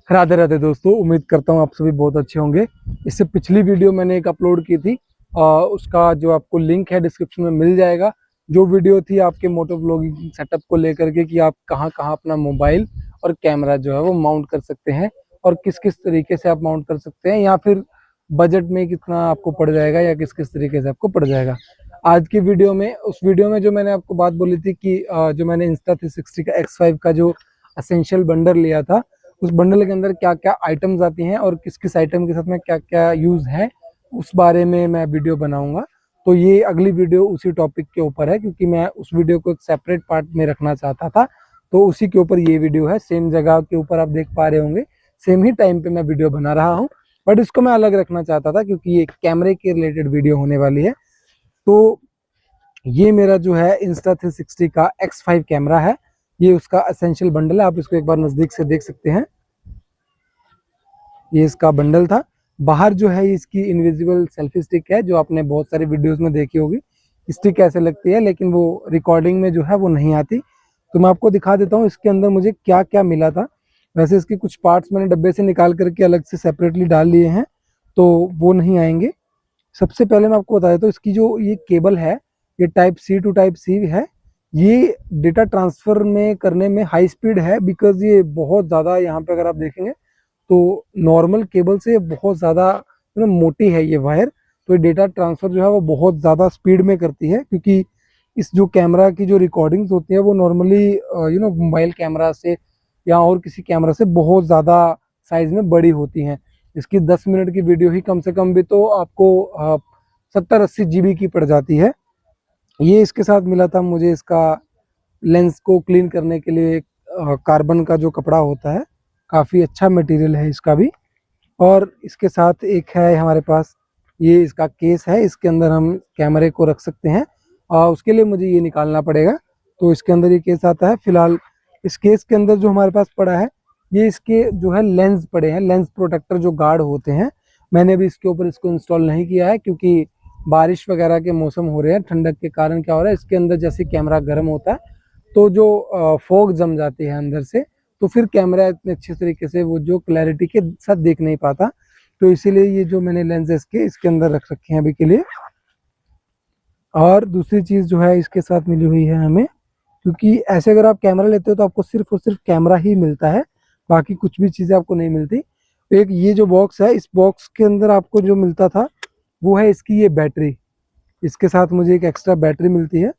राधे राधे दोस्तों, उम्मीद करता हूँ आप सभी बहुत अच्छे होंगे। इससे पिछली वीडियो मैंने एक अपलोड की थी, उसका जो आपको लिंक है डिस्क्रिप्शन में मिल जाएगा। जो वीडियो थी आपके मोटो व्लॉगिंग सेटअप को लेकर के कि आप कहाँ कहाँ अपना मोबाइल और कैमरा जो है वो माउंट कर सकते हैं और किस किस तरीके से आप माउंट कर सकते हैं, या फिर बजट में कितना आपको पड़ जाएगा या किस किस तरीके से आपको पड़ जाएगा। आज की वीडियो में, उस वीडियो में जो मैंने आपको बात बोली थी कि जो मैंने Insta360 का X5 का जो असेंशियल बंडल लिया था, उस बंडल के अंदर क्या क्या आइटम्स आती हैं और किस किस आइटम के साथ में क्या क्या यूज है, उस बारे में मैं वीडियो बनाऊंगा। तो ये अगली वीडियो उसी टॉपिक के ऊपर है, क्योंकि मैं उस वीडियो को एक सेपरेट पार्ट में रखना चाहता था। तो उसी के ऊपर ये वीडियो है, सेम जगह के ऊपर आप देख पा रहे होंगे, सेम ही टाइम पे मैं वीडियो बना रहा हूँ, बट इसको मैं अलग रखना चाहता था क्योंकि ये कैमरे के रिलेटेड वीडियो होने वाली है। तो ये मेरा जो है Insta360 का X5 कैमरा है, ये उसका एसेंशियल बंडल है। आप इसको एक बार नजदीक से देख सकते हैं, ये इसका बंडल था। बाहर जो है इसकी इनविजिबल सेल्फी स्टिक है, जो आपने बहुत सारे वीडियोस में देखी होगी। स्टिक ऐसे लगती है लेकिन वो रिकॉर्डिंग में जो है वो नहीं आती। तो मैं आपको दिखा देता हूँ इसके अंदर मुझे क्या क्या मिला था। वैसे इसके कुछ पार्ट्स मैंने डब्बे से निकाल करके अलग से सेपरेटली डाल लिए हैं, तो वो नहीं आएंगे। सबसे पहले मैं आपको बता देता हूँ, इसकी जो ये केबल है, ये type C to type C है। ये डेटा ट्रांसफर में करने में हाई स्पीड है, बिकॉज ये बहुत ज़्यादा, यहाँ पे अगर आप देखेंगे तो नॉर्मल केबल से बहुत ज़्यादा मोटी है ये वायर। तो ये डेटा ट्रांसफ़र जो है वो बहुत ज़्यादा स्पीड में करती है, क्योंकि इस जो कैमरा की जो रिकॉर्डिंग्स होती है वो नॉर्मली मोबाइल कैमरा से या और किसी कैमरा से बहुत ज़्यादा साइज़ में बड़ी होती हैं। इसकी 10 मिनट की वीडियो ही कम से कम भी तो आपको 70-80 GB की पड़ जाती है। ये इसके साथ मिला था मुझे, इसका लेंस को क्लीन करने के लिए कार्बन का जो कपड़ा होता है, काफ़ी अच्छा मटेरियल है इसका भी। और इसके साथ एक है हमारे पास, ये इसका केस है, इसके अंदर हम कैमरे को रख सकते हैं और उसके लिए मुझे ये निकालना पड़ेगा। तो इसके अंदर ये केस आता है। फिलहाल इस केस के अंदर जो हमारे पास पड़ा है, ये इसके जो है लेंस पड़े हैं, लेंस प्रोटेक्टर जो गार्ड होते हैं। मैंने अभी इसके ऊपर इसको इंस्टॉल नहीं किया है, क्योंकि बारिश वगैरह के मौसम हो रहे हैं, ठंडक के कारण क्या हो रहा है, इसके अंदर जैसे कैमरा गर्म होता है तो जो फॉग जम जाती है अंदर से, तो फिर कैमरा इतने अच्छे तरीके से वो जो क्लैरिटी के साथ देख नहीं पाता। तो इसीलिए ये जो मैंने लेंस इसके अंदर रख रखे हैं अभी के लिए। और दूसरी चीज़ जो है इसके साथ मिली हुई है हमें, क्योंकि ऐसे अगर आप कैमरा लेते हो तो आपको सिर्फ और सिर्फ कैमरा ही मिलता है, बाकी कुछ भी चीज़ें आपको नहीं मिलती। तो एक ये जो बॉक्स है, इस बॉक्स के अंदर आपको जो मिलता था वो है इसकी ये बैटरी। इसके साथ मुझे एक एक्स्ट्रा बैटरी मिलती है,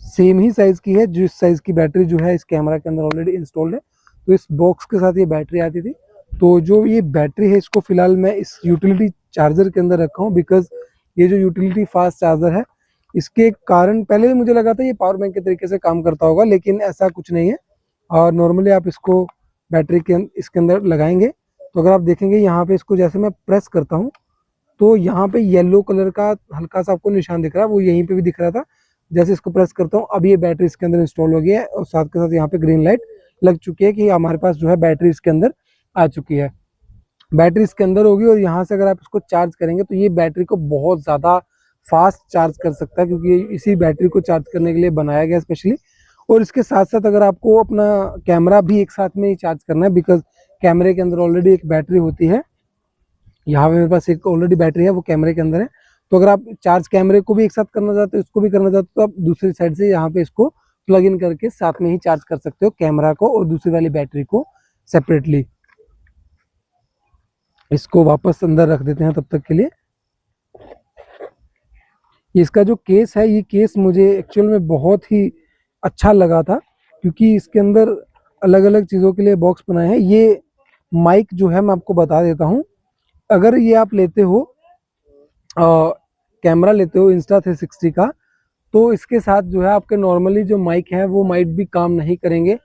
सेम ही साइज़ की है, जिस साइज़ की बैटरी जो है इस कैमरा के अंदर ऑलरेडी इंस्टॉल्ड है। तो इस बॉक्स के साथ ये बैटरी आती थी। तो जो ये बैटरी है, इसको फिलहाल मैं इस यूटिलिटी चार्जर के अंदर रखा हूँ, बिकॉज ये जो यूटिलिटी फास्ट चार्जर है, इसके कारण पहले भी मुझे लगा था ये पावर बैंक के तरीके से काम करता होगा, लेकिन ऐसा कुछ नहीं है। और नॉर्मली आप इसको बैटरी के इसके अंदर लगाएंगे तो अगर आप देखेंगे यहाँ पे, इसको जैसे मैं प्रेस करता हूँ तो यहाँ पे येलो कलर का हल्का सा आपको निशान दिख रहा है, वो यहीं पे भी दिख रहा था। जैसे इसको प्रेस करता हूँ, अब ये बैटरी इसके अंदर इंस्टॉल हो गया है और साथ के साथ यहाँ पे ग्रीन लाइट लग चुकी है कि हमारे पास जो है बैटरी इसके अंदर आ चुकी है। बैटरी इसके अंदर होगी और यहाँ से अगर आप इसको चार्ज करेंगे तो ये बैटरी को बहुत ज़्यादा फास्ट चार्ज कर सकता है, क्योंकि इसी बैटरी को चार्ज करने के लिए बनाया गया स्पेशली। और इसके साथ साथ अगर आपको अपना कैमरा भी एक साथ में ही चार्ज करना है, बिकॉज कैमरे के अंदर ऑलरेडी एक बैटरी होती है, यहाँ पे मेरे पास एक ऑलरेडी बैटरी है, वो कैमरे के अंदर है। तो अगर आप चार्ज कैमरे को भी एक साथ करना चाहते हो, इसको भी करना चाहते हो, तो आप दूसरी साइड से यहाँ पे इसको प्लग इन करके साथ में ही चार्ज कर सकते हो, कैमरा को और दूसरी वाली बैटरी को सेपरेटली। इसको वापस अंदर रख देते हैं तब तक के लिए। इसका जो केस है, ये केस मुझे एक्चुअल में बहुत ही अच्छा लगा था, क्योंकि इसके अंदर अलग अलग चीज़ों के लिए बॉक्स बनाए हैं। ये माइक जो है मैं आपको बता देता हूँ, अगर ये आप लेते हो कैमरा लेते हो Insta360 का, तो इसके साथ जो है आपके नॉर्मली जो माइक है वो माइक भी काम नहीं करेंगे।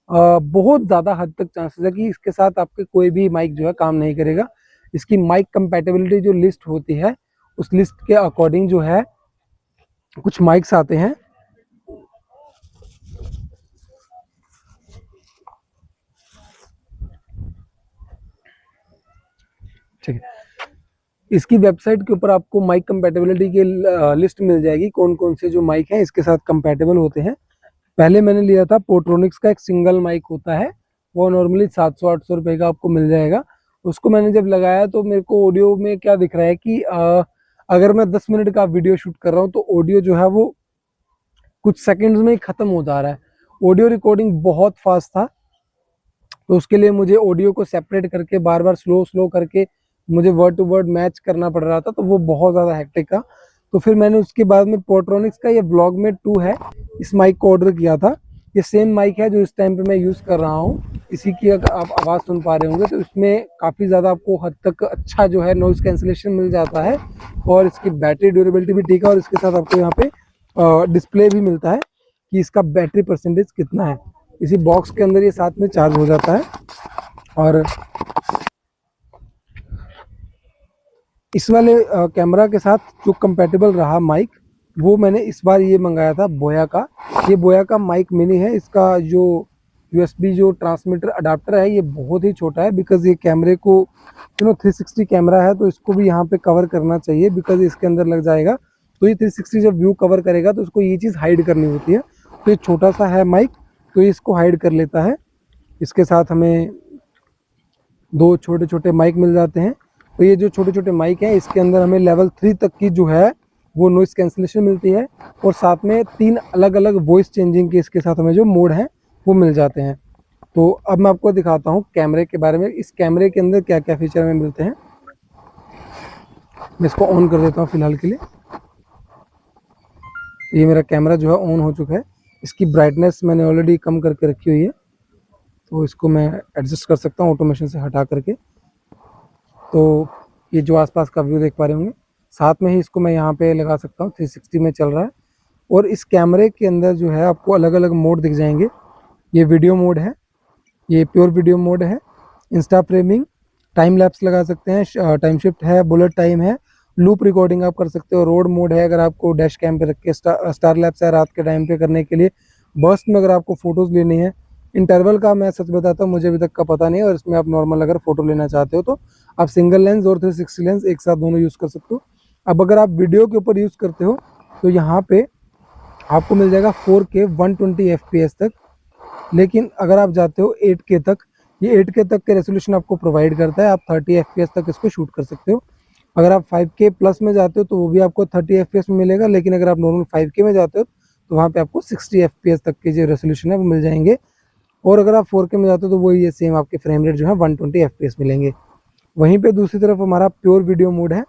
बहुत ज़्यादा हद तक चांसेस है कि इसके साथ आपके कोई भी माइक जो है काम नहीं करेगा। इसकी माइक कंपैटिबिलिटी जो लिस्ट होती है, उस लिस्ट के अकॉर्डिंग जो है कुछ माइक्स आते हैं। ठीक है, इसकी वेबसाइट के ऊपर आपको माइक कंपैटिबिलिटी की लिस्ट मिल जाएगी, कौन कौन से जो माइक हैं इसके साथ कंपैटिबल होते हैं। पहले मैंने लिया था पोर्ट्रोनिक्स का एक सिंगल माइक होता है, वो नॉर्मली 700-800 रुपये का आपको मिल जाएगा। उसको मैंने जब लगाया तो मेरे को ऑडियो में क्या दिख रहा है कि अगर मैं 10 मिनट का वीडियो शूट कर रहा हूँ तो ऑडियो जो है वो कुछ सेकंड्स में ही ख़त्म हो जा रहा है। ऑडियो रिकॉर्डिंग बहुत फास्ट था, तो उसके लिए मुझे ऑडियो को सेपरेट करके बार बार स्लो करके मुझे वर्ड टू वर्ड मैच करना पड़ रहा था, तो वो बहुत ज़्यादा हेक्टिक था। तो फिर मैंने उसके बाद में पोर्ट्रॉनिक्स का ये व्लॉगमेट 2 है, इस माइक को ऑर्डर किया था। ये सेम माइक है जो इस टाइम पे मैं यूज़ कर रहा हूँ। इसी की अगर आप आवाज़ सुन पा रहे होंगे तो इसमें काफ़ी ज़्यादा आपको हद तक अच्छा जो है नॉइज़ कैंसिलेशन मिल जाता है, और इसकी बैटरी ड्यूरेबिलिटी भी ठीक है। और इसके साथ आपको यहाँ पे डिस्प्ले भी मिलता है कि इसका बैटरी परसेंटेज कितना है। इसी बॉक्स के अंदर ये साथ में चार्ज हो जाता है। और इस वाले कैमरा के साथ जो कंपैटिबल रहा माइक, वो मैंने इस बार ये मंगाया था बोया का। ये बोया का माइक मिनी है। इसका जो USB जो ट्रांसमीटर अडाप्टर है ये बहुत ही छोटा है, बिकॉज ये कैमरे को 360 कैमरा है तो इसको भी यहाँ पे कवर करना चाहिए, बिकॉज इसके अंदर लग जाएगा। तो ये 360 जब व्यू कवर करेगा तो उसको ये चीज़ हाइड करनी होती है। तो ये छोटा सा है माइक, तो ये इसको हाइड कर लेता है। इसके साथ हमें 2 छोटे छोटे माइक मिल जाते हैं। तो ये जो छोटे छोटे माइक हैं इसके अंदर हमें लेवल 3 तक की जो है वो नॉइस कैंसिलेशन मिलती है, और साथ में 3 अलग अलग वॉइस चेंजिंग के इसके साथ हमें जो मोड हैं वो मिल जाते हैं। तो अब मैं आपको दिखाता हूँ कैमरे के बारे में, इस कैमरे के अंदर क्या क्या फीचर हमें मिलते हैं। मैं इसको ऑन कर देता हूँ फिलहाल के लिए। ये मेरा कैमरा जो है ऑन हो चुका है। इसकी ब्राइटनेस मैंने ऑलरेडी कम करके रखी हुई है, तो इसको मैं एडजस्ट कर सकता हूँ ऑटोमेशन से हटा करके। तो ये जो आसपास का व्यू देख पा रहे होंगे, साथ में ही इसको मैं यहाँ पे लगा सकता हूँ। 360 में चल रहा है। और इस कैमरे के अंदर जो है आपको अलग अलग मोड दिख जाएंगे। ये वीडियो मोड है, ये प्योर वीडियो मोड है, इंस्टा फ्रेमिंग, टाइम लैप्स लगा सकते हैं, टाइम शिफ्ट है, बुलेट टाइम है, लूप रिकॉर्डिंग आप कर सकते हो, रोड मोड है अगर आपको डैश कैम पे रख के, स्टार लैप्स है रात के टाइम पे करने के लिए, बर्स्ट में अगर आपको फोटोज़ लेनी है। इंटरवल का मैं सच बताता हूँ मुझे अभी तक का पता नहीं है, और इसमें आप नॉर्मल अगर फोटो लेना चाहते हो तो आप सिंगल लेंस और 360 लेंस एक साथ दोनों यूज़ कर सकते हो। अब अगर आप वीडियो के ऊपर यूज़ करते हो तो यहाँ पे आपको मिल जाएगा 4K 120 FPS तक। लेकिन अगर आप जाते हो 8K तक, ये 8K तक के रेजोल्यूशन आपको प्रोवाइड करता है। आप 30 FPS तक इसको शूट कर सकते हो। अगर आप 5K प्लस में जाते हो तो वो भी आपको 30 FPS में मिलेगा, लेकिन अगर आप नॉर्मल 5K में जाते हो तो वहाँ पे आपको 60 FPS तक के जो रेजोल्यूशन है वो मिल जाएंगे। और अगर आप 4K में जाते हो तो वही ये सेम आपके फ्रेम रेट जो है 120 FPS मिलेंगे। वहीं पे दूसरी तरफ हमारा प्योर वीडियो मोड है।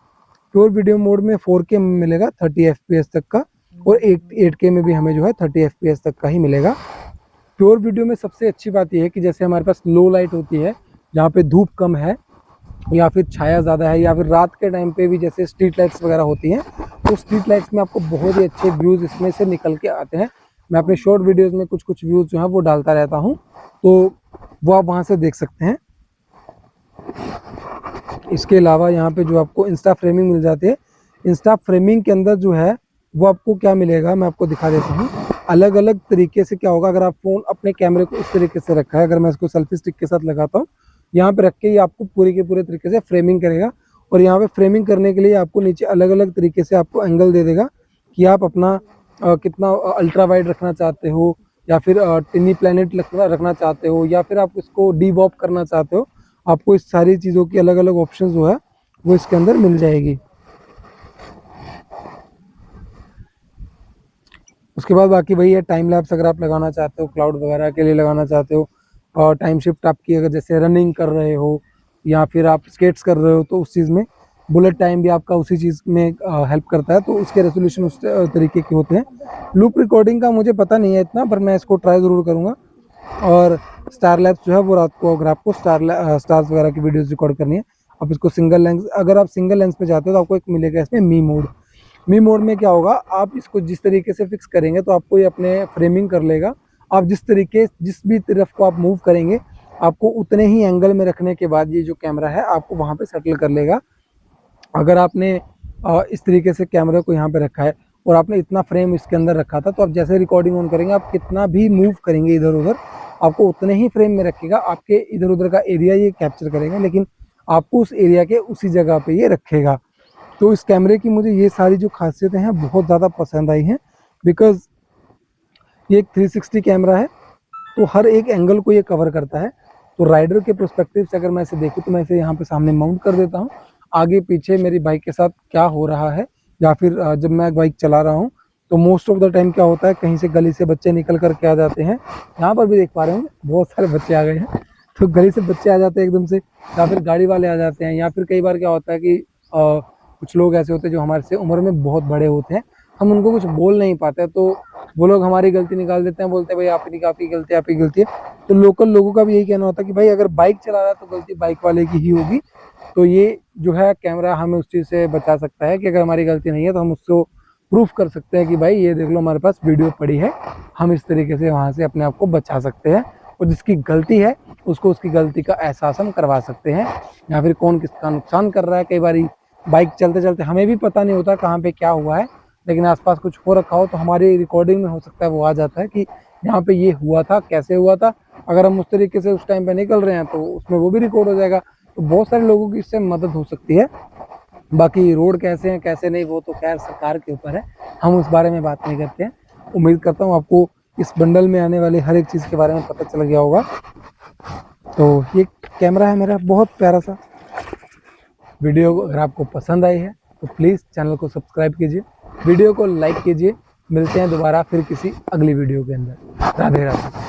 प्योर वीडियो मोड में 4K में मिलेगा 30 FPS तक का, और 8K में भी हमें जो है 30 FPS तक का ही मिलेगा। प्योर वीडियो में सबसे अच्छी बात यह है कि जैसे हमारे पास लो लाइट होती है, जहाँ पे धूप कम है या फिर छाया ज़्यादा है, या फिर रात के टाइम पे भी जैसे स्ट्रीट लाइट्स वगैरह होती हैं, तो स्ट्रीट लाइट्स में आपको बहुत ही अच्छे व्यूज़ इसमें से निकल के आते हैं। मैं अपने शॉर्ट वीडियोस में कुछ कुछ व्यूज़ जो है वो डालता रहता हूँ, तो वो आप वहाँ से देख सकते हैं। इसके अलावा यहाँ पे जो आपको इंस्टा फ्रेमिंग मिल जाती है, इंस्टा फ्रेमिंग के अंदर जो है वो आपको क्या मिलेगा मैं आपको दिखा देता हूँ। अलग अलग तरीके से क्या होगा, अगर आप फ़ोन अपने कैमरे को इस तरीके से रखा है, अगर मैं इसको सेल्फी स्टिक के साथ लगाता हूँ, यहाँ पे रख के ये आपको पूरे के पूरे तरीके से फ्रेमिंग करेगा। और यहाँ पे फ्रेमिंग करने के लिए आपको नीचे अलग अलग तरीके से आपको एंगल दे देगा कि आप अपना कितना अल्ट्रा वाइड रखना चाहते हो, या फिर टिनी प्लैनेट रखना चाहते हो, या फिर आप इसको डीवॉप करना चाहते हो। आपको इस सारी चीज़ों की अलग अलग ऑप्शन जो है वो इसके अंदर मिल जाएगी। उसके बाद बाकी वही है, टाइम लैप्स अगर आप लगाना चाहते हो, क्लाउड वगैरह के लिए लगाना चाहते हो, और टाइम शिफ्ट आपकी अगर जैसे रनिंग कर रहे हो या फिर आप स्केट्स कर रहे हो तो उस चीज़ में बुलेट टाइम भी आपका उसी चीज़ में हेल्प करता है, तो उसके रेजोल्यूशन उस तरीके के होते हैं। लूप रिकॉर्डिंग का मुझे पता नहीं है इतना, पर मैं इसको ट्राई ज़रूर करूँगा। और स्टार लैब्स जो है वो रात को अगर आपको स्टार्स वगैरह की वीडियोज़ रिकॉर्ड करनी है, आप इसको सिंगल लेंस, अगर आप सिंगल लेंस पे जाते हो तो आपको एक मिलेगा इसमें मी मोड। मी मोड में क्या होगा, आप इसको जिस तरीके से फिक्स करेंगे तो आपको ये अपने फ्रेमिंग कर लेगा। आप जिस भी तरफ को आप मूव करेंगे आपको उतने ही एंगल में रखने के बाद ये जो कैमरा है आपको वहाँ पे सेटल कर लेगा। अगर आपने इस तरीके से कैमरे को यहाँ पे रखा है और आपने इतना फ्रेम इसके अंदर रखा था, तो आप जैसे रिकॉर्डिंग ऑन करेंगे, आप कितना भी मूव करेंगे इधर उधर, आपको उतने ही फ्रेम में रखेगा। आपके इधर उधर का एरिया ये कैप्चर करेगा, लेकिन आपको उस एरिया के उसी जगह पे ये रखेगा। तो इस कैमरे की मुझे ये सारी जो खासियतें हैं बहुत ज़्यादा पसंद आई हैं, बिकॉज़ ये एक 360 कैमरा है, तो हर एक एंगल को ये कवर करता है। तो राइडर के पर्सपेक्टिव से अगर मैं इसे देखूँ तो मैं इसे यहाँ पे सामने माउंट कर देता हूँ। आगे पीछे मेरी बाइक के साथ क्या हो रहा है, या फिर जब मैं बाइक चला रहा हूँ तो मोस्ट ऑफ द टाइम क्या होता है, कहीं से गली से बच्चे निकल कर के आ जाते हैं। यहाँ पर भी देख पा रहे होंगे बहुत सारे बच्चे आ गए हैं। तो गली से बच्चे आ जाते हैं एकदम से, या फिर गाड़ी वाले आ जाते हैं, या फिर कई बार क्या होता है कि कुछ लोग ऐसे होते हैं जो हमारे से उम्र में बहुत बड़े होते हैं, हम उनको कुछ बोल नहीं पाते, तो वो लोग हमारी गलती निकाल देते हैं, बोलते हैं भाई आपकी गलती है, आपकी गलती है। तो लोकल लोगों का भी यही कहना होता है कि भाई अगर बाइक चला रहा है तो गलती बाइक वाले की ही होगी। तो ये जो है कैमरा हमें उस चीज़ से बचा सकता है कि अगर हमारी गलती नहीं है तो हम उसको प्रूफ कर सकते हैं कि भाई ये देख लो हमारे पास वीडियो पड़ी है। हम इस तरीके से वहाँ से अपने आप को बचा सकते हैं, और जिसकी गलती है उसको उसकी गलती का एहसास हम करवा सकते हैं, या फिर कौन किसका नुकसान कर रहा है। कई बार बाइक चलते चलते हमें भी पता नहीं होता कहाँ पे क्या हुआ है, लेकिन आसपास कुछ हो रखा हो तो हमारी रिकॉर्डिंग में हो सकता है वो आ जाता है कि यहाँ पे ये हुआ था, कैसे हुआ था। अगर हम उस तरीके से उस टाइम पे निकल रहे हैं तो उसमें वो भी रिकॉर्ड हो जाएगा। तो बहुत सारे लोगों की इससे मदद हो सकती है। बाकी रोड कैसे हैं कैसे नहीं वो तो खैर सरकार के ऊपर है, हम उस बारे में बात नहीं करते हैं। उम्मीद करता हूँ आपको इस बंडल में आने वाले हर एक चीज़ के बारे में पता चल गया होगा। तो ये कैमरा है मेरा बहुत प्यारा सा। वीडियो अगर आपको पसंद आई है तो प्लीज़ चैनल को सब्सक्राइब कीजिए, वीडियो को लाइक कीजिए। मिलते हैं दोबारा फिर किसी अगली वीडियो के अंदर। राधे राधे।